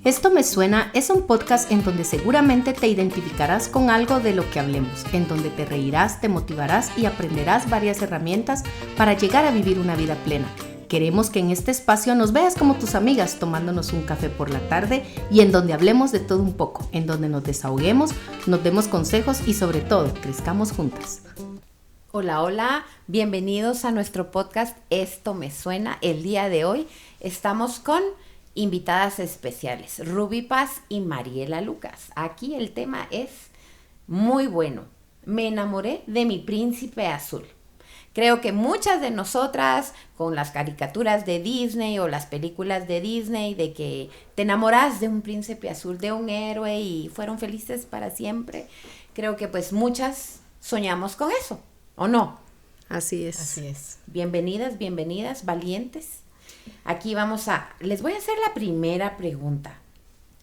Esto me suena es un podcast en donde seguramente te identificarás con algo de lo que hablemos, en donde te reirás, te motivarás y aprenderás varias herramientas para llegar a vivir una vida plena. Queremos que en este espacio nos veas como tus amigas tomándonos un café por la tarde y en donde hablemos de todo un poco, en donde nos desahoguemos, nos demos consejos y sobre todo crezcamos juntas. Hola, hola, bienvenidos a nuestro podcast Esto me suena. El día de hoy estamos con invitadas especiales, Ruby Paz y Mariela Lucas. Aquí el tema es muy bueno. Me enamoré de mi príncipe azul. Creo que muchas de nosotras, con las caricaturas de Disney o las películas de Disney, de que te enamoras de un príncipe azul, de un héroe y fueron felices para siempre, creo que pues muchas soñamos con eso, ¿o no? Así es. Así es. Bienvenidas, valientes. Aquí les voy a hacer la primera pregunta.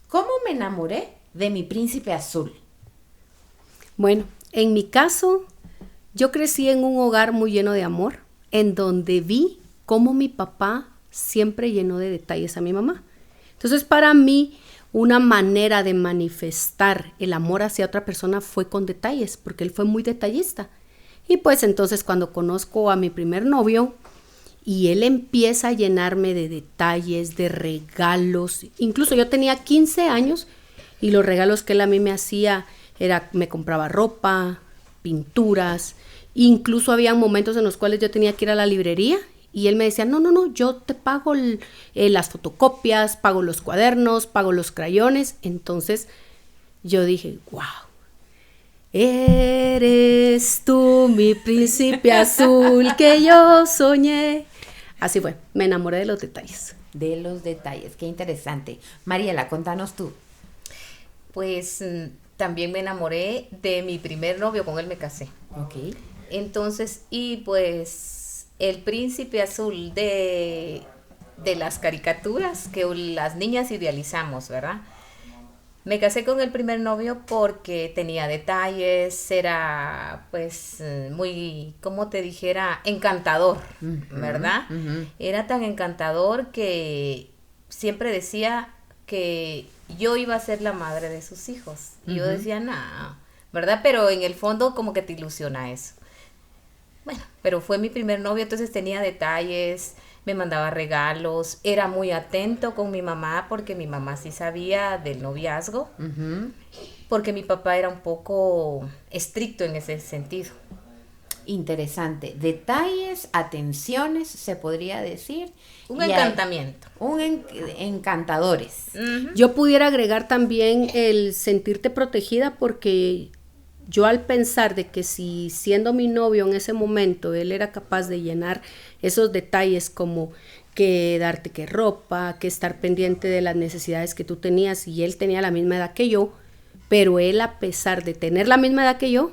¿Cómo me enamoré de mi príncipe azul? Bueno, en mi caso, yo crecí en un hogar muy lleno de amor, en donde vi cómo mi papá siempre llenó de detalles a mi mamá. Entonces, para mí, una manera de manifestar el amor hacia otra persona fue con detalles, porque él fue muy detallista. Y pues entonces cuando conozco a mi primer novio, y él empieza a llenarme de detalles, de regalos. Incluso yo tenía 15 años y los regalos que él a mí me hacía me compraba ropa, pinturas. Incluso había momentos en los cuales yo tenía que ir a la librería y él me decía, no, yo te pago las fotocopias, pago los cuadernos, pago los crayones. Entonces yo dije, wow, eres tú mi príncipe azul que yo soñé. Así fue, me enamoré de los detalles. De los detalles, qué interesante. Mariela, contanos tú. Pues también me enamoré de mi primer novio, con él me casé. Ok. Entonces, y pues el príncipe azul de las caricaturas que las niñas idealizamos, ¿verdad? Me casé con el primer novio porque tenía detalles, era pues muy, como te dijera, encantador, ¿verdad? Era tan encantador que siempre decía que yo iba a ser la madre de sus hijos. Y yo decía, no, ¿verdad? Pero en el fondo como que te ilusiona eso. Bueno, pero fue mi primer novio, entonces tenía detalles, me mandaba regalos, era muy atento con mi mamá porque mi mamá sí sabía del noviazgo, porque mi papá era un poco estricto en ese sentido. Interesante. Detalles, atenciones, se podría decir. Un encantamiento. Encantadores. Yo pudiera agregar también el sentirte protegida porque yo al pensar de que si siendo mi novio en ese momento él era capaz de llenar esos detalles como que darte que ropa, que estar pendiente de las necesidades que tú tenías y él tenía la misma edad que yo, pero él a pesar de tener la misma edad que yo,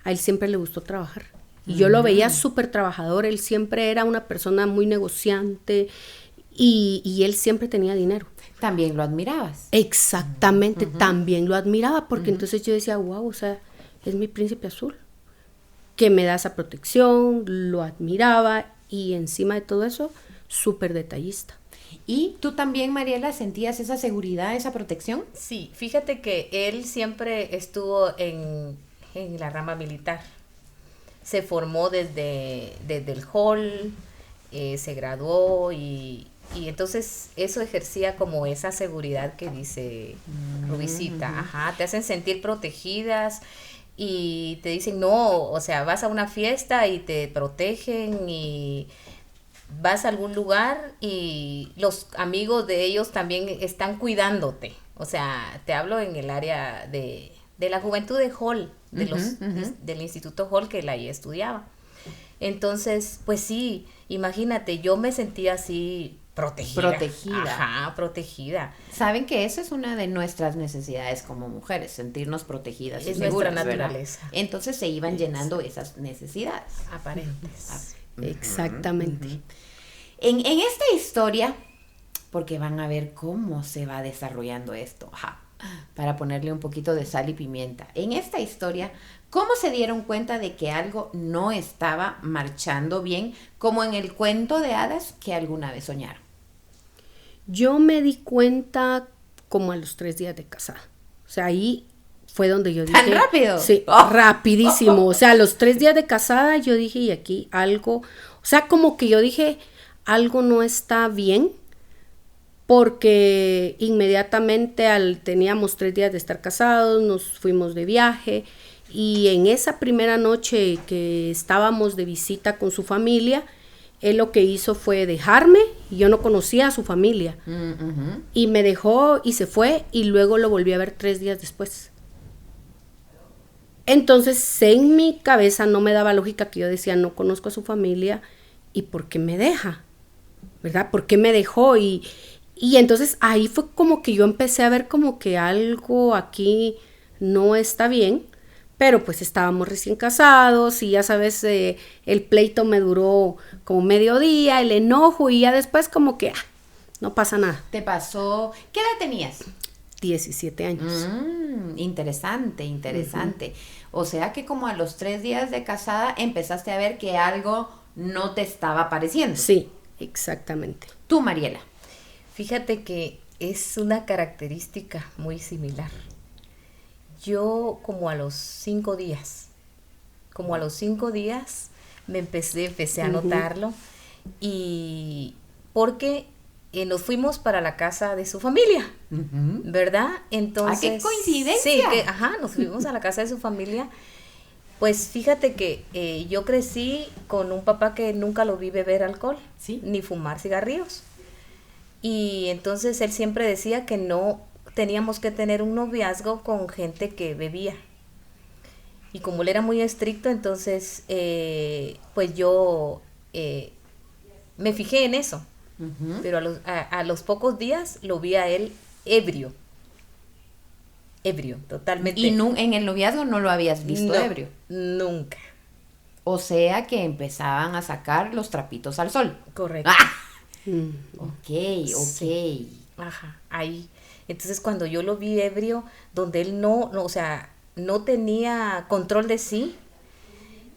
a él siempre le gustó trabajar. Y yo lo veía súper trabajador, él siempre era una persona muy negociante y él siempre tenía dinero. También lo admirabas. Exactamente, también lo admiraba porque entonces yo decía, wow, o sea, es mi príncipe azul, que me da esa protección, lo admiraba y encima de todo eso, súper detallista. ¿Y tú también, Mariela, sentías esa seguridad, esa protección? Sí, fíjate que él siempre estuvo en la rama militar. Se formó desde el hall, se graduó y entonces eso ejercía como esa seguridad que dice Rubicita. Ajá, te hacen sentir protegidas. Y te dicen, no, o sea, vas a una fiesta y te protegen y vas a algún lugar y los amigos de ellos también están cuidándote. O sea, te hablo en el área de la juventud de Hall, del Instituto Hall que la estudiaba. Entonces, pues sí, imagínate, yo me sentía así protegida. Ajá, protegida. Saben que eso es una de nuestras necesidades como mujeres, sentirnos protegidas y seguras, nuestra naturaleza. ¿verdad? Entonces se iban llenando esas necesidades aparentes. Exactamente. En esta historia, porque van a ver cómo se va desarrollando esto, para ponerle un poquito de sal y pimienta. En esta historia, ¿cómo se dieron cuenta de que algo no estaba marchando bien, como en el cuento de hadas que alguna vez soñaron? Yo me di cuenta como a los 3 días de casada. O sea, ahí fue donde yo dije... ¿Tan rápido? Sí, rapidísimo. O sea, a los 3 días de casada yo dije, y aquí algo... O sea, como que yo dije, algo no está bien, porque inmediatamente teníamos 3 días de estar casados, nos fuimos de viaje, y en esa primera noche que estábamos de visita con su familia, él lo que hizo fue dejarme, y yo no conocía a su familia, y me dejó y se fue, y luego lo volví a ver 3 días después. Entonces, en mi cabeza no me daba lógica, que yo decía, no conozco a su familia, ¿y por qué me deja? ¿Verdad? ¿Por qué me dejó? Y entonces ahí fue como que yo empecé a ver como que algo aquí no está bien, pero pues estábamos recién casados y ya sabes, el pleito me duró como medio día, el enojo, y ya después como que no pasa nada. ¿Te pasó? ¿Qué edad tenías? 17 años. Interesante. O sea que como a los 3 días de casada empezaste a ver que algo no te estaba pareciendo. Sí, exactamente. Tú, Mariela. Fíjate que es una característica muy similar. Yo como a los 5 días me empecé a notarlo, y porque nos fuimos para la casa de su familia, ¿verdad? Entonces, ¡qué coincidencia! Sí, nos fuimos a la casa de su familia. Pues fíjate que yo crecí con un papá que nunca lo vi beber alcohol, ¿sí?, ni fumar cigarrillos. Y entonces él siempre decía que no teníamos que tener un noviazgo con gente que bebía. Y como él era muy estricto, entonces pues yo me fijé en eso. Pero a los pocos días lo vi a él ebrio, totalmente. ¿Y en el noviazgo no lo habías visto ebrio? Nunca. O sea que empezaban a sacar los trapitos al sol. Correcto. Ok. Sí. Ajá, ahí. Entonces cuando yo lo vi ebrio, donde él no tenía control de sí,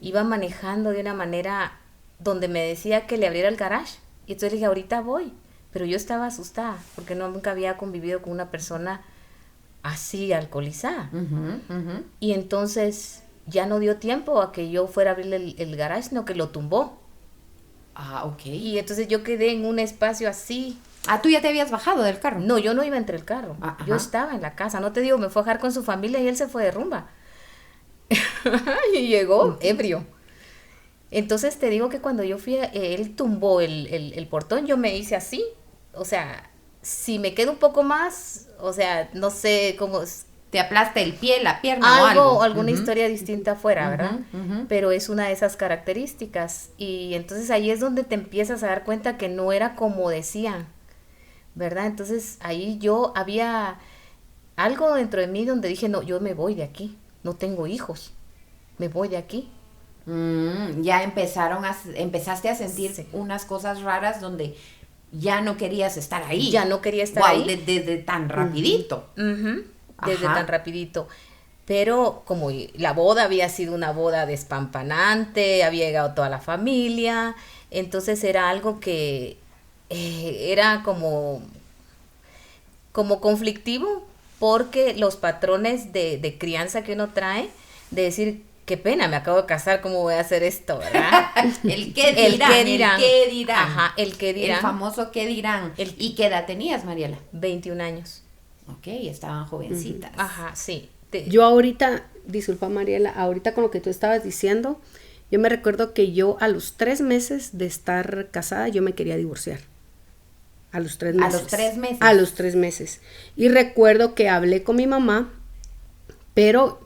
iba manejando de una manera donde me decía que le abriera el garage. Y entonces le dije, ahorita voy. Pero yo estaba asustada, porque nunca había convivido con una persona así alcoholizada. Y entonces ya no dio tiempo a que yo fuera a abrirle el garage, sino que lo tumbó. Ok. Y entonces yo quedé en un espacio así. ¿Tú ya te habías bajado del carro? No, yo no iba entre el carro. Yo estaba en la casa. No te digo, me fue a dejar con su familia y él se fue de rumba. Y llegó ebrio. Entonces te digo que cuando yo fui, él tumbó el portón, yo me hice así. O sea, si me quedo un poco más, o sea, no sé cómo... Te aplasta el pie, la pierna o algo. Alguna historia distinta afuera, ¿verdad? Pero es una de esas características. Y entonces ahí es donde te empiezas a dar cuenta que no era como decían, ¿verdad? Entonces ahí yo había algo dentro de mí donde dije, no, yo me voy de aquí, no tengo hijos, me voy de aquí. Ya empezaste a sentir unas cosas raras donde ya no querías estar ahí. Ya no quería estar ahí. Desde tan rapidito. Desde tan rapidito. Pero como la boda había sido una boda despampanante, había llegado toda la familia, entonces era algo que era como conflictivo, porque los patrones de crianza que uno trae, de decir, qué pena, me acabo de casar, ¿cómo voy a hacer esto, verdad? El qué dirán. El qué dirán. Ajá, el qué dirán. El famoso qué dirán. ¿Y qué edad tenías, Mariela? 21 años. Ok, estaban jovencitas. Ajá, sí. Yo ahorita, disculpa Mariela, ahorita con lo que tú estabas diciendo, yo me recuerdo que yo a los 3 meses de estar casada, yo me quería divorciar. A los 3 meses. ¿A los 3 meses? A los 3 meses. Y recuerdo que hablé con mi mamá, pero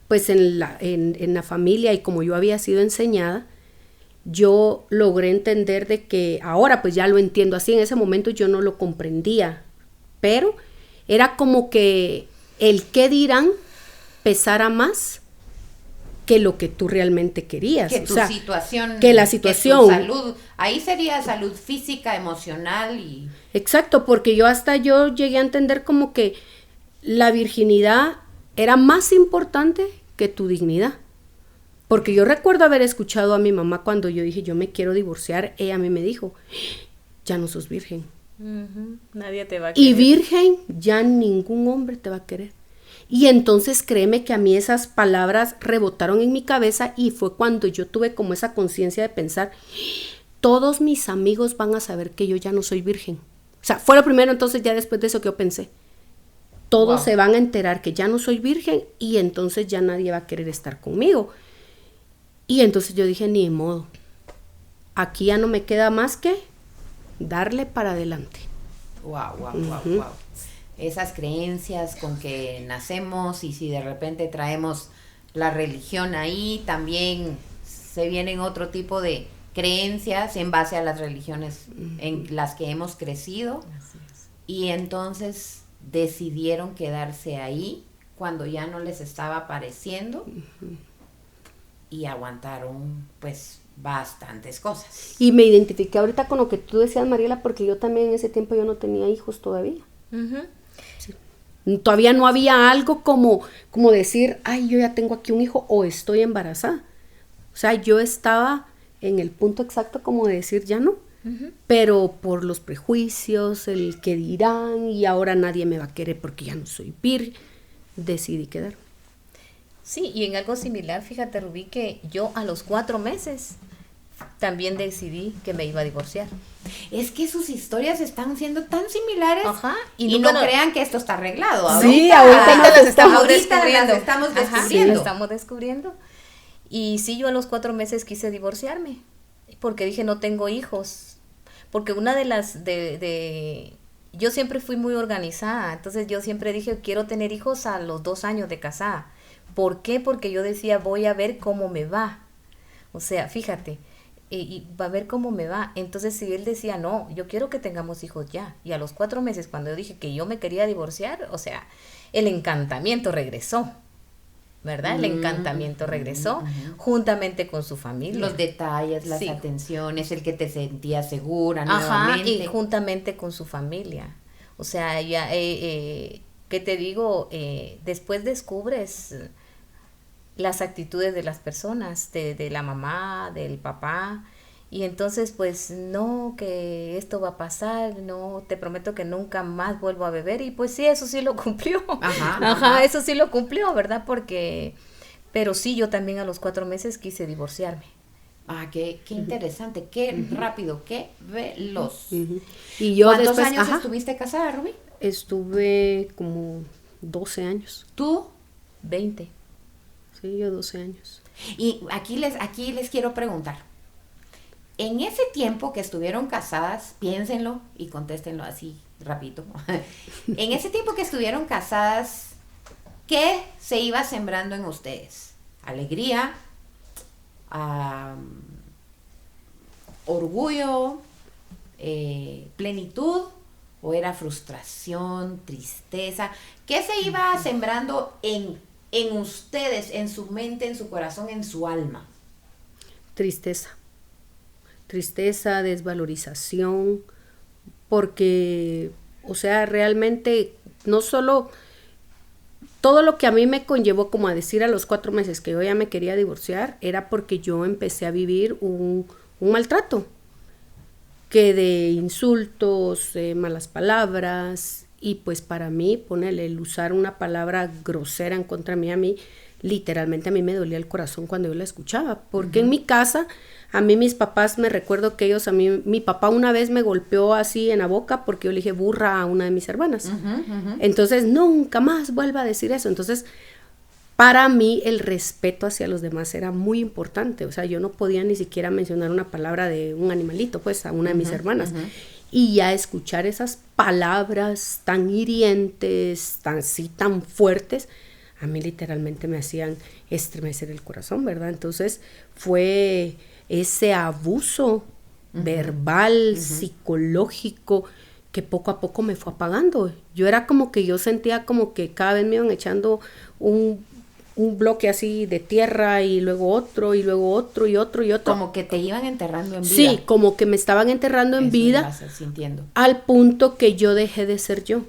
pues en la familia, y como yo había sido enseñada, yo logré entender de que ahora pues ya lo entiendo así. En ese momento yo no lo comprendía, pero era como que el qué dirán pesara más que lo que tú realmente querías. Que tu situación. Que la situación. Que tu salud. Ahí sería salud física, emocional y... Exacto, porque yo llegué a entender como que la virginidad era más importante que tu dignidad. Porque yo recuerdo haber escuchado a mi mamá cuando yo dije, yo me quiero divorciar, ella a mí me dijo, ya no sos virgen. Nadie te va a Y querer. virgen, ya ningún hombre te va a querer. Y entonces créeme que a mí esas palabras rebotaron en mi cabeza y fue cuando yo tuve como esa conciencia de pensar, todos mis amigos van a saber que yo ya no soy virgen. O sea, fue lo primero, entonces ya después de eso que yo pensé. Todos Wow. se van a enterar que ya no soy virgen y entonces ya nadie va a querer estar conmigo. Y entonces yo dije, ni modo. Aquí ya no me queda más que darle para adelante. Wow, wow, wow, wow. Esas creencias con que nacemos y si de repente traemos la religión ahí, también se vienen otro tipo de creencias en base a las religiones en las que hemos crecido. Así es. Y entonces decidieron quedarse ahí cuando ya no les estaba pareciendo y aguantaron pues bastantes cosas. Y me identifiqué ahorita con lo que tú decías, Mariela, porque yo también en ese tiempo yo no tenía hijos todavía. Ujú. Todavía no había algo como decir, ay, yo ya tengo aquí un hijo o estoy embarazada. O sea, yo estaba en el punto exacto como de decir, ya no. Pero por los prejuicios, el que dirán, y ahora nadie me va a querer porque ya no soy virgen, decidí quedarme. Sí, y en algo similar, fíjate, Rubí, que yo a los 4 meses también decidí que me iba a divorciar. Es que sus historias están siendo tan similares. Ajá, Y, nunca no no- crean que esto está arreglado. Sí, ahorita ahorita las estamos ahorita descubriendo. las estamos Ajá, descubriendo. las estamos descubriendo. Y sí, yo a los 4 meses quise divorciarme, porque dije, no tengo hijos. Porque una de las, yo siempre fui muy organizada, entonces yo siempre dije, quiero tener hijos a los 2 años de casada. ¿Por qué? Porque yo decía, voy a ver cómo me va. O sea, fíjate, y va a ver cómo me va. Entonces, si él decía, no, yo quiero que tengamos hijos ya. Y a los 4 meses, cuando yo dije que yo me quería divorciar, o sea, el encantamiento regresó, ¿verdad? El encantamiento regresó juntamente con su familia. Los detalles, las Sí. atenciones, el que te sentías segura Ajá, nuevamente. y juntamente con su familia. O sea, ya, ¿qué te digo? Después descubres las actitudes de las personas, de la mamá, del papá, y entonces pues no, que esto va a pasar, no, te prometo que nunca más vuelvo a beber, y pues sí, eso sí lo cumplió. Ajá. Eso sí lo cumplió, ¿verdad? Porque, pero sí, yo también a los 4 meses quise divorciarme. Ah, qué interesante, qué rápido, qué veloz. Y yo ¿Cuántos después, años ajá, estuviste casada, Rubí? estuve como 12 años. Tú. 20. Sí, yo 12 años. Y aquí les quiero preguntar. En ese tiempo que estuvieron casadas, piénsenlo y contéstenlo así rapidito. En ese tiempo que estuvieron casadas, ¿qué se iba sembrando en ustedes? ¿Alegría? ¿Orgullo? ¿Plenitud? ¿O era frustración, tristeza? ¿Qué se iba sembrando en ustedes, en su mente, en su corazón, en su alma? Tristeza, desvalorización, porque, o sea, realmente no solo todo lo que a mí me conllevó como a decir a los 4 meses que yo ya me quería divorciar, era porque yo empecé a vivir un maltrato, que de insultos, malas palabras, y pues para mí, ponerle el usar una palabra grosera en contra mí, a mí, literalmente a mí me dolía el corazón cuando yo la escuchaba, porque en mi casa, a mí mis papás, me recuerdo que ellos, mi papá una vez me golpeó así en la boca porque yo le dije burra a una de mis hermanas. Entonces, nunca más vuelva a decir eso. Entonces, para mí el respeto hacia los demás era muy importante. O sea, yo no podía ni siquiera mencionar una palabra de un animalito, pues, a una de mis hermanas. Y ya escuchar esas palabras tan hirientes, tan fuertes, a mí literalmente me hacían estremecer el corazón, ¿verdad? Entonces, fue ese abuso verbal, psicológico, que poco a poco me fue apagando. Yo era como que yo sentía como que cada vez me iban echando un bloque así de tierra y luego otro y luego otro y otro y otro. Como que te iban enterrando en vida. Sí, como que me estaban enterrando en Eso vida ibas sintiendo. al punto que yo dejé de ser yo.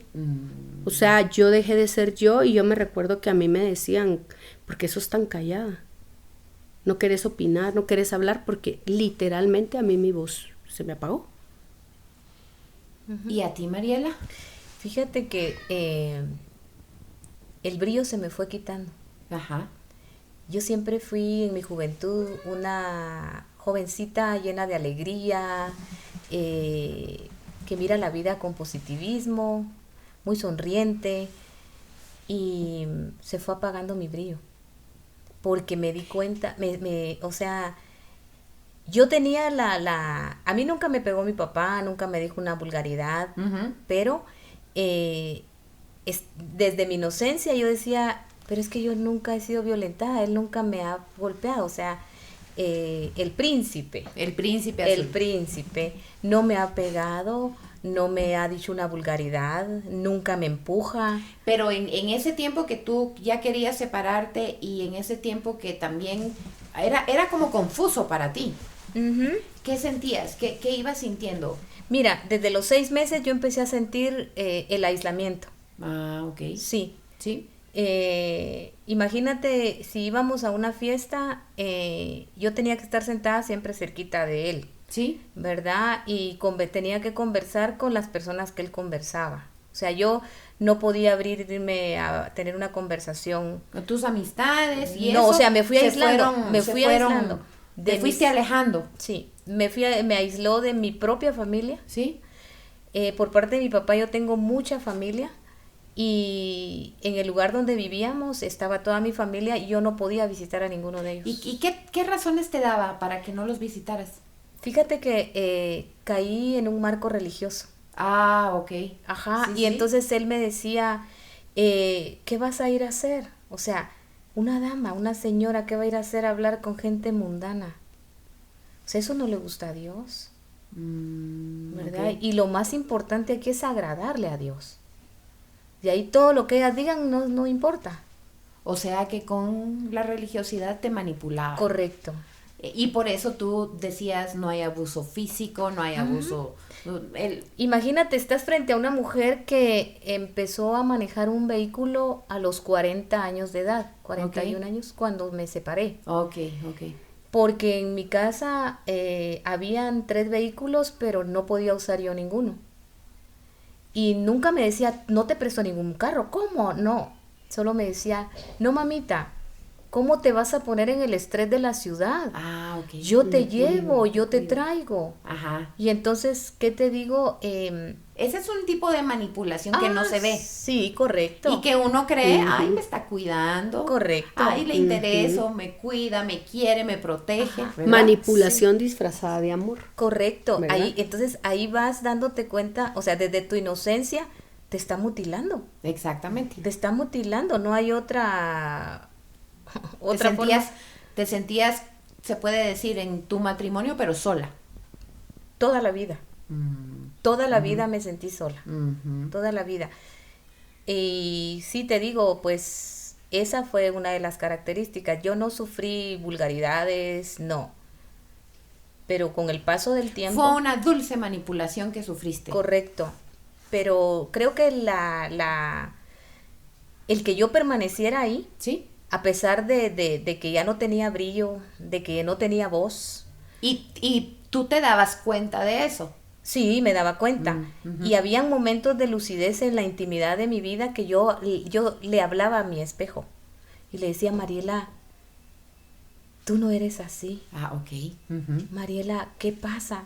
O sea, yo dejé de ser yo y yo me recuerdo que a mí me decían, ¿por qué sos tan callada? No querés opinar, no querés hablar, porque literalmente a mí mi voz se me apagó. ¿Y a ti, Mariela? Fíjate que el brillo se me fue quitando. Ajá. Yo siempre fui en mi juventud una jovencita llena de alegría, que mira la vida con positivismo, muy sonriente, y se fue apagando mi brillo. Porque me di cuenta, o sea, yo tenía a mí nunca me pegó mi papá, nunca me dijo una vulgaridad, pero desde mi inocencia yo decía, pero es que yo nunca he sido violentada, él nunca me ha golpeado, o sea, el príncipe no me ha pegado, no me ha dicho una vulgaridad, nunca me empuja. Pero en ese tiempo que tú ya querías separarte y en ese tiempo que también era como confuso para ti. Uh-huh. ¿Qué sentías? ¿Qué ibas sintiendo? Mira, desde los 6 meses yo empecé a sentir el aislamiento. Ah, ok. Sí. Sí. Imagínate, si íbamos a una fiesta, yo tenía que estar sentada siempre cerquita de él. Sí. ¿Verdad? Y tenía que conversar con las personas que él conversaba. O sea, yo no podía abrirme a tener una conversación. Con tus amistades y no, eso. O sea, me fui aislando. Aislando. Te fuiste alejando. Sí, me aisló de mi propia familia. Sí. Por parte de mi papá yo tengo mucha familia. Y en el lugar donde vivíamos estaba toda mi familia y yo no podía visitar a ninguno de ellos. ¿Y qué razones te daba para que no los visitaras? Fíjate que caí en un marco religioso. Ah, ok. Ajá, Sí, y sí. entonces él me decía, ¿qué vas a ir a hacer? O sea, una dama, una señora, ¿qué va a ir a hacer? A hablar con gente mundana. O sea, eso no le gusta a Dios, ¿verdad? Okay. Y lo más importante aquí es agradarle a Dios. De ahí todo lo que ellas digan no importa. O sea que con la religiosidad te manipulaba. Correcto. Y por eso tú decías, no hay abuso físico, no hay abuso... Imagínate, estás frente a una mujer que empezó a manejar un vehículo a los 40 años de edad, 41 años, cuando me separé. Ok. Porque en mi casa habían 3 vehículos, pero no podía usar yo ninguno. Y nunca me decía, no te presto ningún carro. ¿Cómo? No. Solo me decía, no, mamita, ¿cómo te vas a poner en el estrés de la ciudad? Ah, ok. Yo te llevo, yo te traigo. Ajá. Y entonces, ¿qué te digo? Ese es un tipo de manipulación que no se ve. Sí, correcto. Y que uno cree, ay, me está cuidando. Correcto. Ay, le intereso, me cuida, me quiere, me protege. Manipulación disfrazada de amor. Correcto. ¿Verdad? Entonces ahí vas dándote cuenta, o sea, desde tu inocencia te está mutilando. Exactamente. Te está mutilando, no hay otra forma. Te sentías, se puede decir, en tu matrimonio, pero sola. Toda la vida. Toda la vida me sentí sola. Toda la vida. Y sí te digo, pues esa fue una de las características. Yo no sufrí vulgaridades, no. Pero con el paso del tiempo... Fue una dulce manipulación que sufriste. Correcto. Pero creo que el que yo permaneciera ahí, ¿Sí? a pesar de que ya no tenía brillo, de que no tenía voz. Y tú te dabas cuenta de eso. Sí, me daba cuenta. Y habían momentos de lucidez en la intimidad de mi vida que yo le hablaba a mi espejo. Y le decía, Mariela, tú no eres así. Ah, ok. Mariela, ¿qué pasa?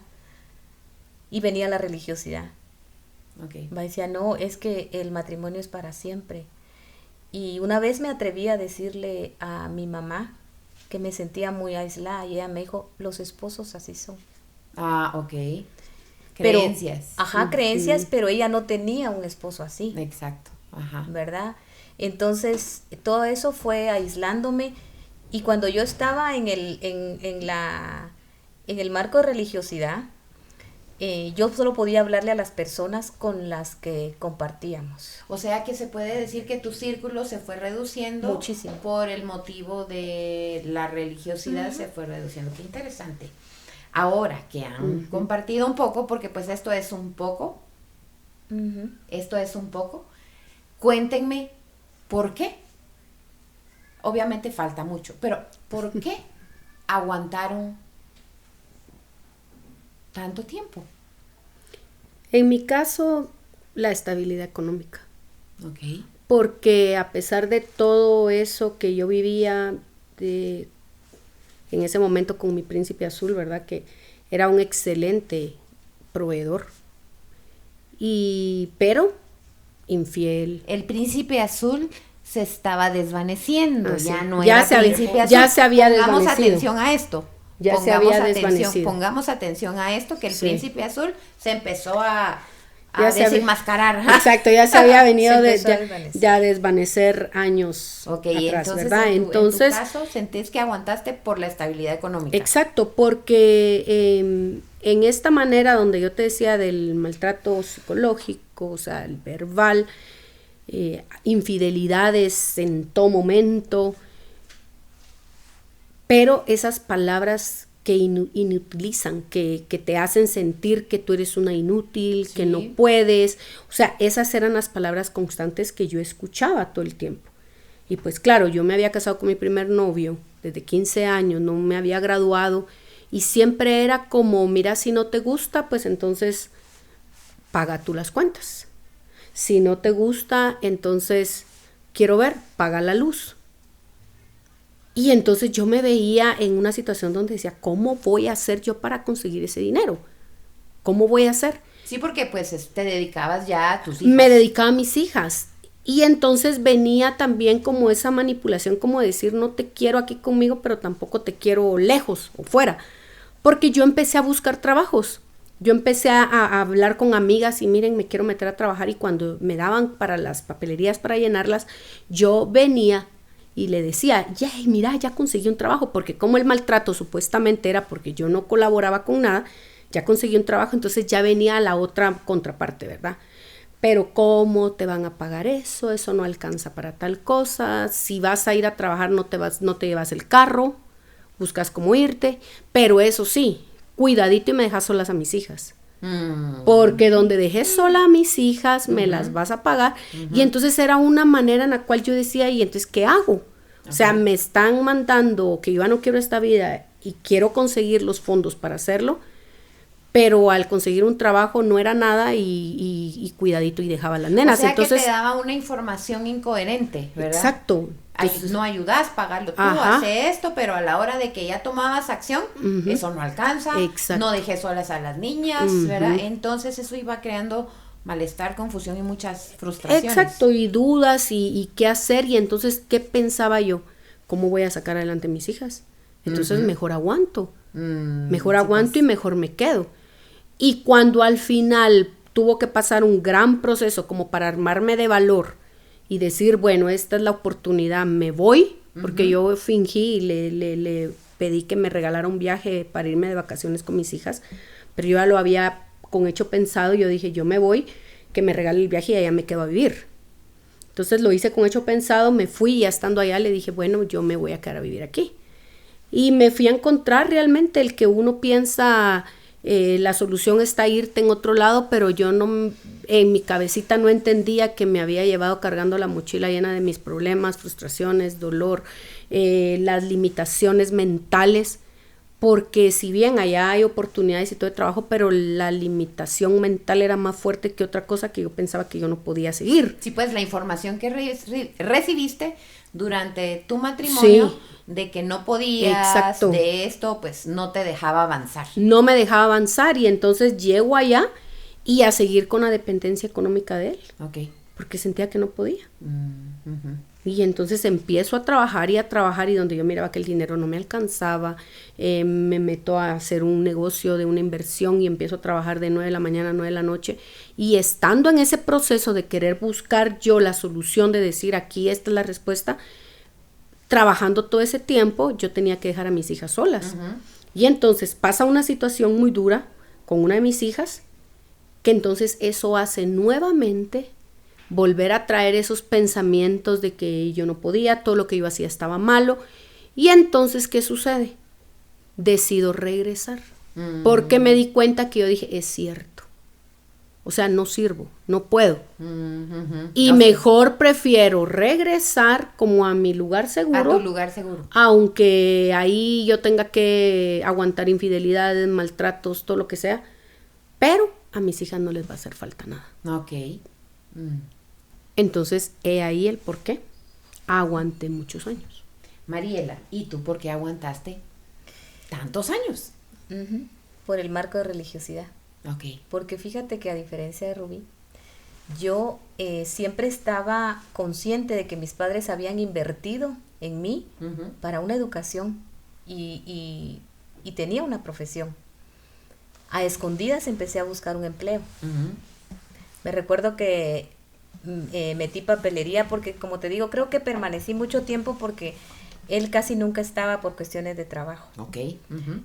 Y venía la religiosidad. Okay. Me decía, no, es que el matrimonio es para siempre. Y una vez me atreví a decirle a mi mamá que me sentía muy aislada y ella me dijo, los esposos así son. Ah, ok. Creencias. Creencias, pero ella no tenía un esposo así. Exacto. Ajá. ¿Verdad? Entonces, todo eso fue aislándome y cuando yo estaba en el marco de religiosidad, yo solo podía hablarle a las personas con las que compartíamos. O sea que se puede decir que tu círculo se fue reduciendo. Muchísimo. Por el motivo de la religiosidad se fue reduciendo. Qué interesante. Ahora que han compartido un poco, porque pues esto es un poco, cuéntenme por qué. Obviamente falta mucho, pero ¿por qué aguantaron tanto tiempo? En mi caso, la estabilidad económica. Ok. Porque a pesar de todo eso que yo vivía en ese momento con mi príncipe azul, ¿verdad? Que era un excelente proveedor. Pero infiel. El príncipe azul se estaba desvaneciendo, Sí. ya no Ya era se había- príncipe azul. ya se había Pongamos desvanecido. atención a esto. Ya se había desvanecido. Pongamos atención a esto, que el Sí. príncipe azul se empezó a Ya se había- desenmascarar. Exacto, ya se había venido Se de empezó a ya, desvanecer. ya desvanecer años Ok, atrás, entonces, ¿verdad? en tu Entonces, caso, sentís que aguantaste por la estabilidad económica. exacto, porque en esta manera donde yo te decía del maltrato psicológico, o sea, el verbal, infidelidades en todo momento, pero esas palabras que inutilizan, que te hacen sentir que tú eres una inútil, Sí. que no puedes, o sea, esas eran las palabras constantes que yo escuchaba todo el tiempo. Y pues claro, yo me había casado con mi primer novio desde 15 años, no me había graduado y siempre era como, mira, si no te gusta, pues entonces paga tú las cuentas. Si no te gusta, entonces quiero ver, paga la luz. Y entonces yo me veía en una situación donde decía, ¿cómo voy a hacer yo para conseguir ese dinero? ¿Cómo voy a hacer? Sí, porque pues te dedicabas ya a tus hijas. Me dedicaba a mis hijas. Y entonces venía también como esa manipulación, como decir, no te quiero aquí conmigo, pero tampoco te quiero lejos o fuera. Porque yo empecé a buscar trabajos. Yo empecé a hablar con amigas y miren, me quiero meter a trabajar. Y cuando me daban para las papelerías para llenarlas, yo venía y le decía, mira, ya conseguí un trabajo. Porque como el maltrato supuestamente era porque yo no colaboraba con nada, ya conseguí un trabajo, entonces ya venía la otra contraparte, ¿verdad? Pero ¿cómo te van a pagar eso? Eso no alcanza para tal cosa. Si vas a ir a trabajar no te llevas el carro, buscas cómo irte. Pero eso sí, cuidadito y me dejas solas a mis hijas. Porque donde dejé sola a mis hijas me las vas a pagar. Y entonces era una manera en la cual yo decía, ¿y entonces qué hago? O sea, me están mandando que yo ya no quiero esta vida y quiero conseguir los fondos para hacerlo. Pero al conseguir un trabajo no era nada y cuidadito y dejaba a las nenas. O sea, entonces, que te daba una información incoherente, ¿verdad? Exacto. Entonces, No ayudas, pagarlo tú, Ajá. hace esto, pero a la hora de que ya tomabas acción, eso no alcanza, Exacto. no dejé solas a las niñas, ¿verdad? Entonces eso iba creando malestar, confusión y muchas frustraciones. Exacto, y dudas y qué hacer. Y entonces, ¿qué pensaba yo? ¿Cómo voy a sacar adelante a mis hijas? Entonces, mejor aguanto. Mejor aguanto y mejor me quedo. Y cuando al final tuvo que pasar un gran proceso como para armarme de valor y decir, bueno, esta es la oportunidad, me voy, porque yo fingí y le pedí que me regalara un viaje para irme de vacaciones con mis hijas, pero yo ya lo había con hecho pensado, yo dije, yo me voy, que me regale el viaje y allá me quedo a vivir. Entonces lo hice con hecho pensado, me fui y ya estando allá le dije, bueno, yo me voy a quedar a vivir aquí. Y me fui a encontrar realmente el que uno piensa... la solución está irte en otro lado, pero yo no, en mi cabecita no entendía que me había llevado cargando la mochila llena de mis problemas, frustraciones, dolor, las limitaciones mentales, porque si bien allá hay oportunidades y todo de trabajo, pero la limitación mental era más fuerte que otra cosa que yo pensaba que yo no podía seguir. Sí, pues la información que recibiste durante tu matrimonio, Sí. de que no podías, Exacto. de esto, pues no te dejaba avanzar. No me dejaba avanzar y entonces llego allá y a seguir con la dependencia económica de él, Ok. porque sentía que no podía. Y entonces empiezo a trabajar y donde yo miraba que el dinero no me alcanzaba, me meto a hacer un negocio de una inversión y empiezo a trabajar de 9 de la mañana a 9 de la noche. Y estando en ese proceso de querer buscar yo la solución, de decir aquí esta es la respuesta, trabajando todo ese tiempo, yo tenía que dejar a mis hijas solas. Y entonces pasa una situación muy dura con una de mis hijas, que entonces eso hace nuevamente volver a traer esos pensamientos de que yo no podía, todo lo que yo hacía estaba malo. Y entonces, ¿qué sucede? Decido regresar. Porque me di cuenta que yo dije, es cierto. O sea, no sirvo, no puedo. Y mejor prefiero regresar como a mi lugar seguro. A tu lugar seguro. Aunque ahí yo tenga que aguantar infidelidades, maltratos, todo lo que sea. Pero a mis hijas no les va a hacer falta nada. Ok. Entonces, he ahí el por qué aguanté muchos años. Mariela, ¿y tú por qué aguantaste tantos años? Por el marco de religiosidad. Ok. Porque fíjate que a diferencia de Rubí, yo siempre estaba consciente de que mis padres habían invertido en mí para una educación y tenía una profesión. A escondidas empecé a buscar un empleo. Me recuerdo que metí papelería porque, como te digo, creo que permanecí mucho tiempo porque él casi nunca estaba por cuestiones de trabajo. Ok.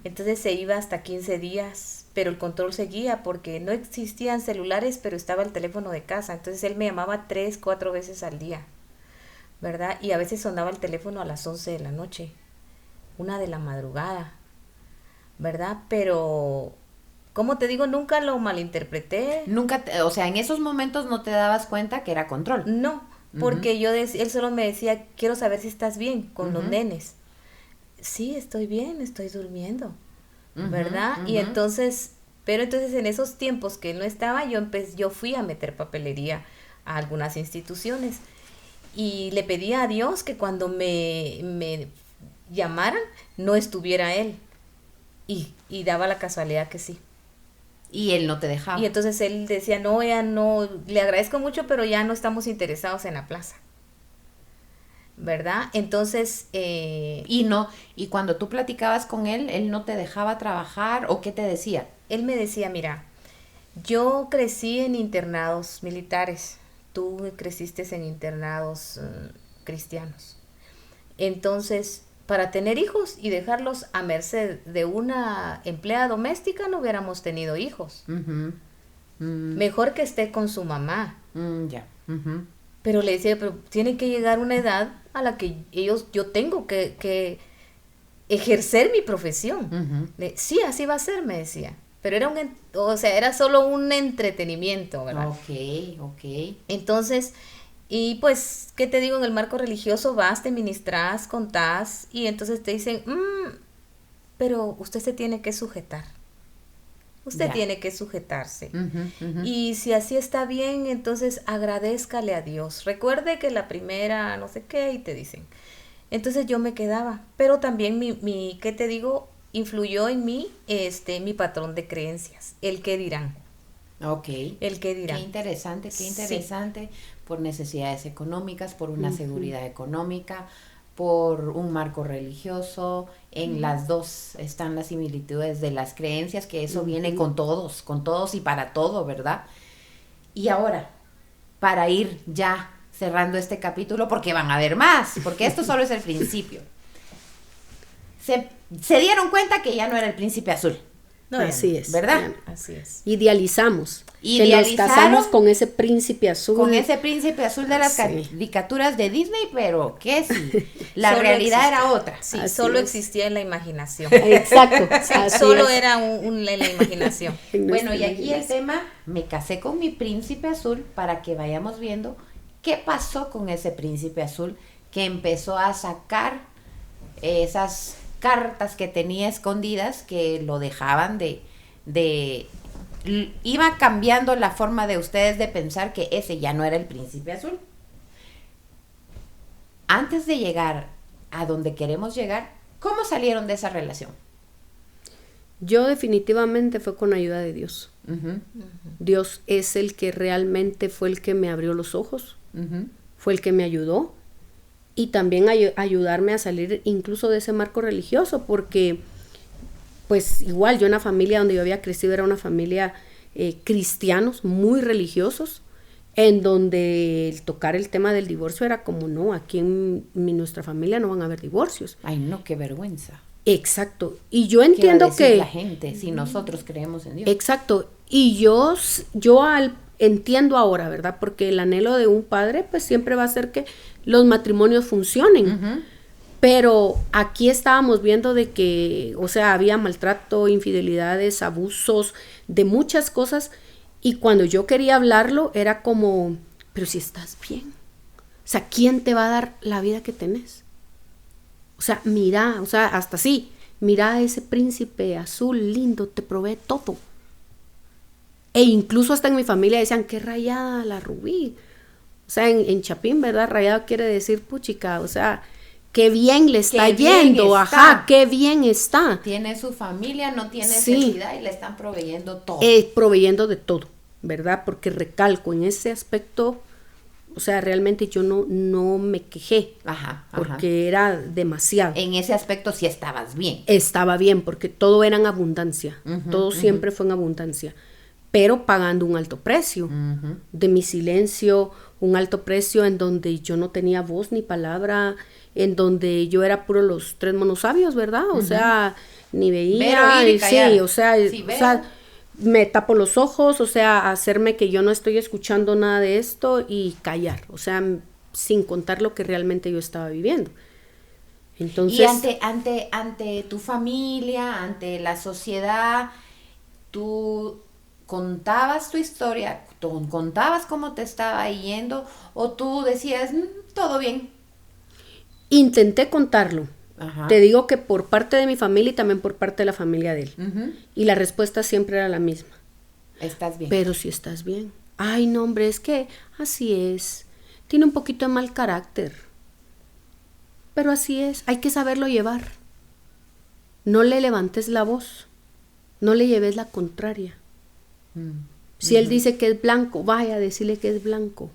Entonces se iba hasta 15 días, pero el control seguía porque no existían celulares, pero estaba el teléfono de casa. Entonces él me llamaba 3, 4 veces al día, ¿verdad? Y a veces sonaba el teléfono a las 11 de la noche, 1 de la madrugada, ¿verdad? Pero, como te digo, nunca lo malinterpreté. Nunca, o sea, en esos momentos no te dabas cuenta que era control. No, porque él solo me decía, quiero saber si estás bien con los nenes. Sí, estoy bien, estoy durmiendo, ¿verdad? Y entonces, pero entonces en esos tiempos que él no estaba, yo fui a meter papelería a algunas instituciones y le pedí a Dios que cuando me llamaran no estuviera él, y daba la casualidad que sí. Y él no te dejaba. Y entonces él decía, no, ya no, le agradezco mucho, pero ya no estamos interesados en la plaza, ¿verdad? Entonces... Y cuando tú platicabas con él no te dejaba trabajar, ¿o qué te decía? Él me decía, mira, yo crecí en internados militares, tú creciste en internados cristianos. Entonces, para tener hijos y dejarlos a merced de una empleada doméstica, no hubiéramos tenido hijos. Mejor que esté con su mamá. Ya. Pero le decía, pero tiene que llegar una edad a la que yo tengo que ejercer mi profesión. Sí, así va a ser, me decía. Pero era solo un entretenimiento, ¿verdad? Ok. Entonces, y pues, ¿qué te digo? En el marco religioso vas, te ministras, contás, y entonces te dicen, pero usted se tiene que sujetar. Usted tiene que sujetarse. Y si así está bien, entonces agradézcale a Dios. Recuerde que la primera, no sé qué, y te dicen. Entonces yo me quedaba. Pero también ¿qué te digo? Influyó en mí mi patrón de creencias. El qué dirán. Ok. El qué dirán. Qué interesante. Sí. Por necesidades económicas, por una seguridad económica, por un marco religioso. En las dos están las similitudes de las creencias, que eso viene con todos y para todo, ¿verdad? Y ahora, para ir ya cerrando este capítulo, porque van a haber más, porque esto solo es el principio. Se dieron cuenta que ya no era el príncipe azul. No, así es. ¿Verdad? Así es. Idealizamos. Que nos casamos con ese príncipe azul. Con ese príncipe azul de las caricaturas de Disney, pero que sí, la realidad era otra. Sí, solo existía en la imaginación. Exacto. Solo era en la imaginación. Bueno, y aquí el tema, me casé con mi príncipe azul, para que vayamos viendo qué pasó con ese príncipe azul que empezó a sacar esas cartas que tenía escondidas, que lo dejaban iba cambiando la forma de ustedes de pensar que ese ya no era el príncipe azul. Antes de llegar a donde queremos llegar, ¿cómo salieron de esa relación? Yo definitivamente fue con ayuda de Dios. Dios es el que realmente fue el que me abrió los ojos, fue el que me ayudó, y también ayudarme a salir incluso de ese marco religioso, porque pues igual yo, en la familia donde yo había crecido era una familia cristianos muy religiosos, en donde el tocar el tema del divorcio era como, no, aquí en nuestra familia no van a haber divorcios. Ay, no, qué vergüenza. Exacto. Y yo entiendo ¿Qué va a decir la gente si nosotros creemos en Dios? Exacto. Y yo entiendo ahora, ¿verdad? Porque el anhelo de un padre pues siempre va a ser que los matrimonios funcionen. Pero aquí estábamos viendo de que, o sea, había maltrato, infidelidades, abusos, de muchas cosas. Y cuando yo quería hablarlo era como, pero si estás bien. O sea, ¿quién te va a dar la vida que tenés? O sea, mira, o sea, hasta así, mira a ese príncipe azul lindo, te provee todo. E incluso hasta en mi familia decían, qué rayada la Rubí. O sea, en Chapín, ¿verdad? Rayado quiere decir puchica, o sea, qué bien le está yendo, ajá, qué bien está. Tiene su familia, no tiene necesidad y le están proveyendo todo. Proveyendo de todo, ¿verdad? Porque recalco, en ese aspecto, o sea, realmente yo no me quejé, porque era demasiado. En ese aspecto sí estabas bien. Estaba bien, porque todo era en abundancia, todo siempre fue en abundancia, pero pagando un alto precio de mi silencio, un alto precio en donde yo no tenía voz ni palabra, en donde yo era puro los tres monosabios, ¿verdad? O sea, ni veía, sí, o sea, me tapo los ojos, o sea, hacerme que yo no estoy escuchando nada de esto y callar, o sea, sin contar lo que realmente yo estaba viviendo. Entonces, y ante tu familia, ante la sociedad, tú contabas tu historia, tú contabas cómo te estaba yendo, o tú decías, todo bien. Intenté contarlo. Te digo que por parte de mi familia y también por parte de la familia de él. Y la respuesta siempre era la misma. Estás bien. Pero si estás bien. Ay, no, hombre, es que así es. Tiene un poquito de mal carácter. Pero así es. Hay que saberlo llevar. No le levantes la voz. No le lleves la contraria. Si él dice que es blanco, vaya a decirle que es blanco.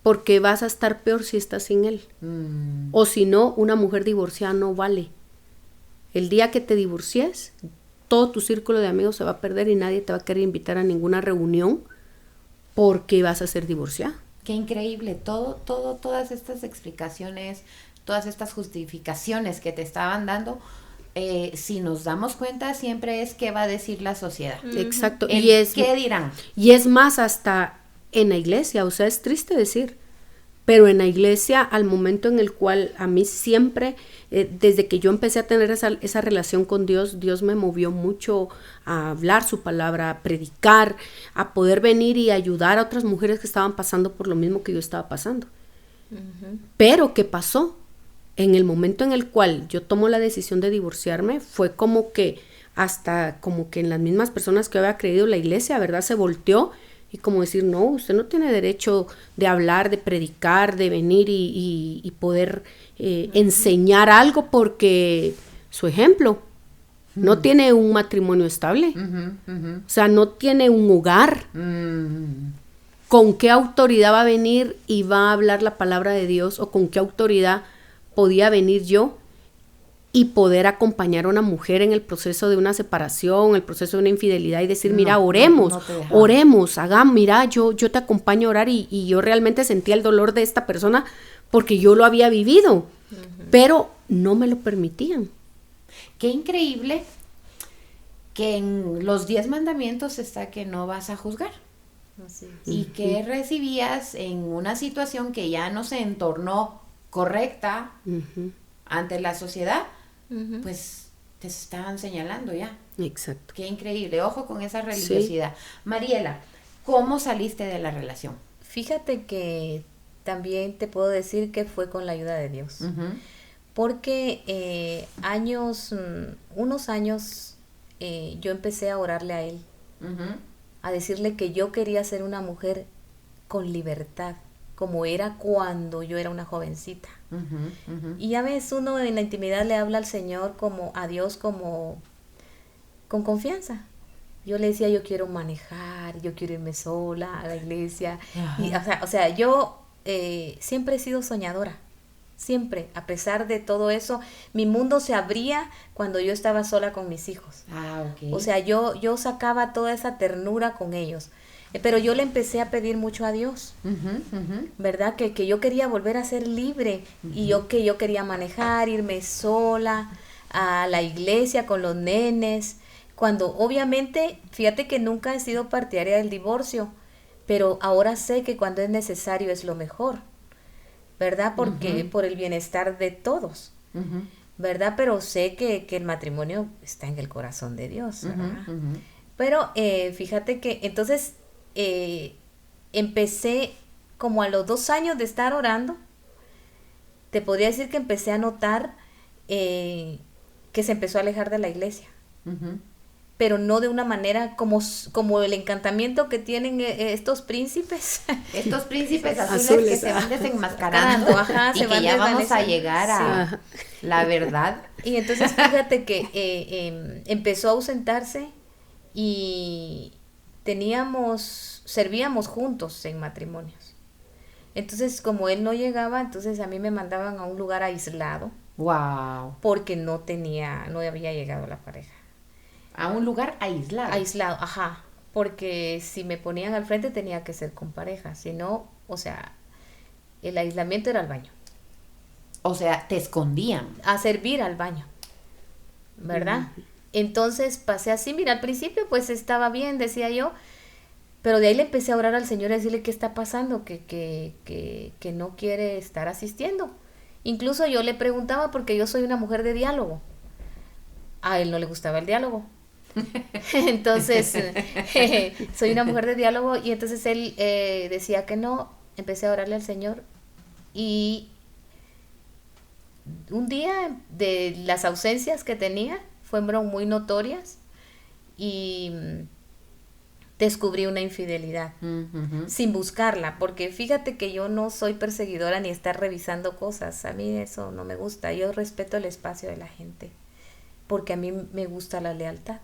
Porque vas a estar peor si estás sin él. O si no, una mujer divorciada no vale. El día que te divorcies, todo tu círculo de amigos se va a perder y nadie te va a querer invitar a ninguna reunión porque vas a ser divorciada. Qué increíble, todas estas explicaciones, todas estas justificaciones que te estaban dando, si nos damos cuenta, siempre es qué va a decir la sociedad. Exacto. ¿Qué dirán? Y es más, hasta en la iglesia, o sea, es triste decir, pero en la iglesia, al momento en el cual a mí siempre, desde que yo empecé a tener esa relación con Dios, Dios me movió mucho a hablar su palabra, a predicar, a poder venir y ayudar a otras mujeres que estaban pasando por lo mismo que yo estaba pasando. Pero, ¿qué pasó? En el momento en el cual yo tomo la decisión de divorciarme, fue como que hasta como que en las mismas personas que había creído la iglesia, ¿verdad? Se volteó y como decir, no, usted no tiene derecho de hablar, de predicar, de venir y poder enseñar algo porque su ejemplo no tiene un matrimonio estable, o sea, no tiene un hogar. ¿Con qué autoridad va a venir y va a hablar la palabra de Dios? ¿O con qué autoridad podía venir yo y poder acompañar a una mujer en el proceso de una separación, el proceso de una infidelidad y decir, mira, oremos, hagamos, mira, yo te acompaño a orar y yo realmente sentía el dolor de esta persona porque yo lo había vivido, pero no me lo permitían. Qué increíble que en los 10 mandamientos está que no vas a juzgar. Así es. Y que recibías en una situación que ya no se entornó correcta ante la sociedad, pues te estaban señalando ya. Exacto. Qué increíble, ojo con esa religiosidad. Sí. Mariela, ¿cómo saliste de la relación? Fíjate que también te puedo decir que fue con la ayuda de Dios. Porque unos años, yo empecé a orarle a Él, a decirle que yo quería ser una mujer con libertad, como era cuando yo era una jovencita. Y ya ves, uno en la intimidad le habla al Señor, como a Dios, como con confianza. Yo le decía, yo quiero manejar, yo quiero irme sola a la iglesia. Y, o sea, yo siempre he sido soñadora. Siempre, a pesar de todo eso, mi mundo se abría cuando yo estaba sola con mis hijos. O sea, yo sacaba toda esa ternura con ellos. Pero yo le empecé a pedir mucho a Dios, ¿verdad? Que yo quería volver a ser libre y yo quería manejar, irme sola a la iglesia con los nenes. Cuando obviamente, fíjate que nunca he sido partidaria del divorcio, pero ahora sé que cuando es necesario es lo mejor, ¿verdad? Porque por el bienestar de todos, ¿verdad? Pero sé que el matrimonio está en el corazón de Dios, ¿verdad? Pero fíjate que entonces empecé como a los 2 años de estar orando, te podría decir que empecé a notar que se empezó a alejar de la iglesia. pero no de una manera como el encantamiento que tienen estos príncipes. Estos príncipes azules que se van desenmascarando, ajá, y se que van ya vamos a desvaneciendo. llegar a la verdad. Y entonces fíjate que empezó a ausentarse y servíamos juntos en matrimonios. Entonces, como él no llegaba, entonces a mí me mandaban a un lugar aislado. Wow. Porque no había llegado la pareja. A un lugar aislado. Aislado, ajá. Porque si me ponían al frente tenía que ser con pareja. Si no, o sea, el aislamiento era al baño. O sea, te escondían. A servir al baño. ¿Verdad? Entonces pasé así, mira, al principio pues estaba bien, decía yo, pero de ahí le empecé a orar al Señor y a decirle qué está pasando, que no quiere estar asistiendo. Incluso yo le preguntaba porque yo soy una mujer de diálogo. A él no le gustaba el diálogo. Entonces, soy una mujer de diálogo y entonces él decía que no. Empecé a orarle al Señor y un día de las ausencias que tenía fueron muy notorias y descubrí una infidelidad sin buscarla, porque fíjate que yo no soy perseguidora ni estar revisando cosas, a mí eso no me gusta, yo respeto el espacio de la gente, porque a mí me gusta la lealtad.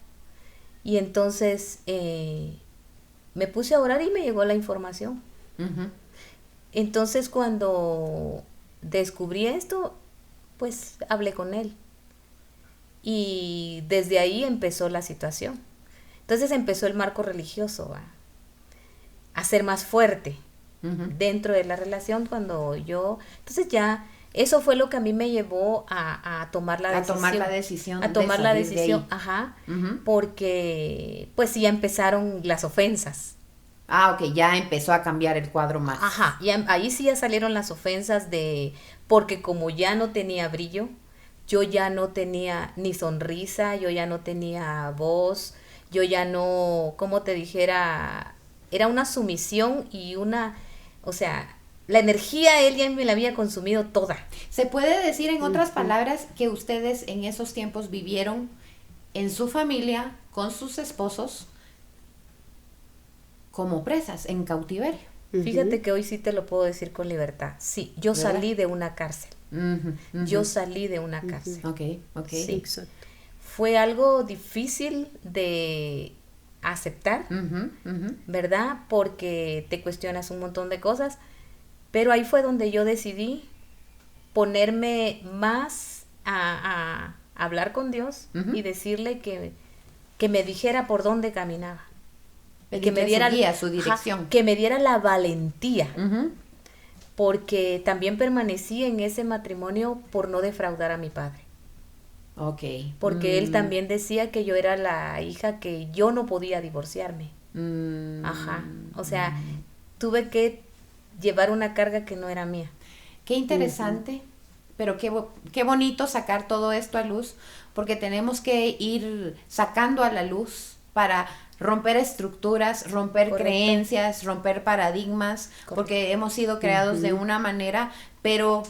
Y entonces me puse a orar y me llegó la información. Entonces cuando descubrí esto, pues hablé con él. Y desde ahí empezó la situación. Entonces empezó el marco religioso a ser más fuerte dentro de la relación cuando yo... Entonces ya, eso fue lo que a mí me llevó a tomar la decisión. A tomar la decisión. A tomar la decisión, de ajá, porque pues ya empezaron las ofensas. Ah, ok, ya empezó a cambiar el cuadro más. Ajá, y ahí sí ya salieron las ofensas porque como ya no tenía brillo, yo ya no tenía ni sonrisa, yo ya no tenía voz, yo ya no, como te dijera, era una sumisión y o sea, la energía él ya me la había consumido toda. ¿Se puede decir en otras palabras que ustedes en esos tiempos vivieron en su familia, con sus esposos, como presas, en cautiverio? Fíjate que hoy sí te lo puedo decir con libertad. Sí, yo ¿verdad? salí de una cárcel. Yo salí de una cárcel. Ok. Sí, exacto. Fue algo difícil de aceptar, ¿verdad? Porque te cuestionas un montón de cosas, pero ahí fue donde yo decidí ponerme más a hablar con Dios y decirle que me dijera por dónde caminaba. Que me diera su guía, su dirección. Que me diera la valentía. Porque también permanecí en ese matrimonio por no defraudar a mi padre. Ok. Porque él también decía que yo era la hija que yo no podía divorciarme. Ajá. O sea, tuve que llevar una carga que no era mía. Qué interesante, pero qué bonito sacar todo esto a luz, porque tenemos que ir sacando a la luz para romper estructuras, romper Correcto. creencias, romper paradigmas, Correcto. porque hemos sido creados de una manera, pero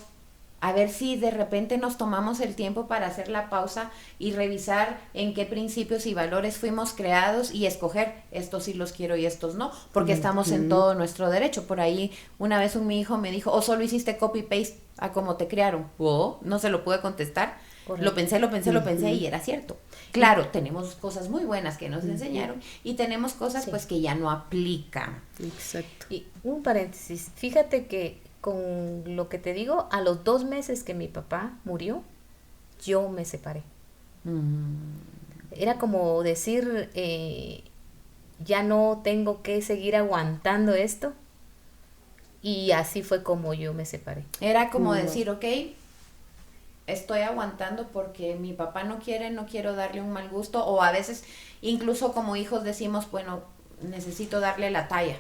a ver si de repente nos tomamos el tiempo para hacer la pausa y revisar en qué principios y valores fuimos creados y escoger estos sí los quiero y estos no, porque estamos en todo nuestro derecho. Por ahí una vez mi hijo me dijo, solo hiciste copy-paste a cómo te criaron. No se lo pude contestar. Correcto. Lo pensé y era cierto. Claro, tenemos cosas muy buenas que nos enseñaron y tenemos cosas pues que ya no aplican. Exacto. Y un paréntesis, fíjate que con lo que te digo, a los 2 meses que mi papá murió, yo me separé. Era como decir, ya no tengo que seguir aguantando esto. Y así fue como yo me separé. Era como decir, ok, estoy aguantando porque mi papá no quiero darle un mal gusto, o a veces incluso como hijos decimos, bueno, necesito darle la talla.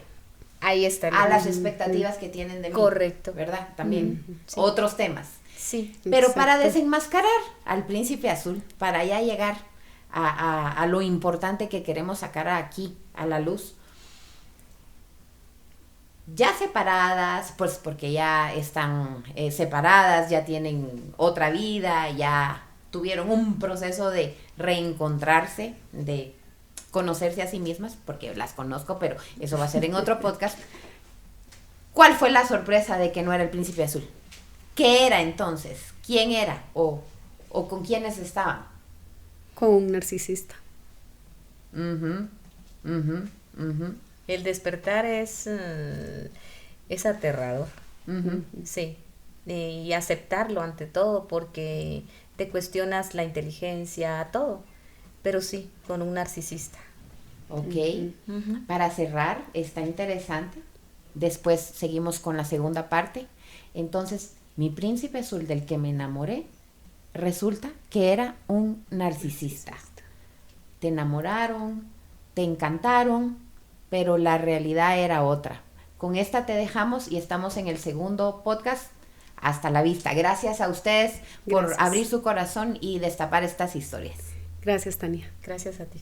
Ahí está. A las expectativas que tienen de mí. Correcto. ¿Verdad? También Sí. otros temas. Sí. Pero para Exacto. desenmascarar al príncipe azul, para ya llegar a lo importante que queremos sacar aquí, a la luz, ya separadas, pues porque ya están separadas, ya tienen otra vida, ya tuvieron un proceso de reencontrarse, de conocerse a sí mismas, porque las conozco, pero eso va a ser en otro podcast. ¿Cuál fue la sorpresa de que no era el príncipe azul? ¿Qué era entonces? ¿Quién era? ¿O con quiénes estaban? Con un narcisista. El despertar es aterrador. Sí. Y aceptarlo ante todo, porque te cuestionas la inteligencia, todo. Pero sí, con un narcisista. Ok. Para cerrar, está interesante. Después seguimos con la segunda parte. Entonces, mi príncipe azul del que me enamoré, resulta que era un narcisista. Te enamoraron, te encantaron, pero la realidad era otra. Con esta te dejamos y estamos en el segundo podcast. Hasta la vista. Gracias a ustedes por abrir su corazón y destapar estas historias. Gracias, Tania. Gracias a ti.